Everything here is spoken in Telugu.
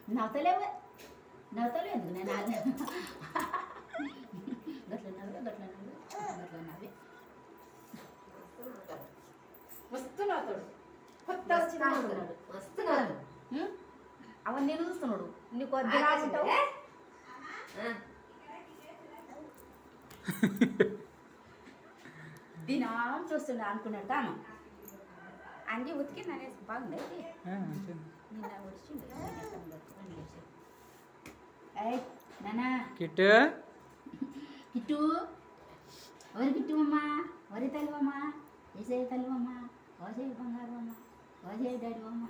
నవ్వుతలేవు నవ్వుతలేవు ఎందుకు నేను గట్ల నవ్వే గట్ల నవ్వే గట్ల నవ్వే వస్తున్నాడు కొత్త వచ్చినాడు వస్తున్నాడు అవన్నీ నేను చూస్తున్నాడు నీకు వద్దు రాకుంటావు దినం చూస్తుండే అనుకున్నాడు కాను అంగి ఉతికి నన్ను బాగుంది నిన్న వచ్చిండు నానా కిట్టు కిట్టు ఎవరి కిట్టు అమ్మా వరి తల్లి అమ్మా ఏసే తల్లి అమ్మా ఓసే బంగారు అమ్మ ఓసే డాడీ అమ్మ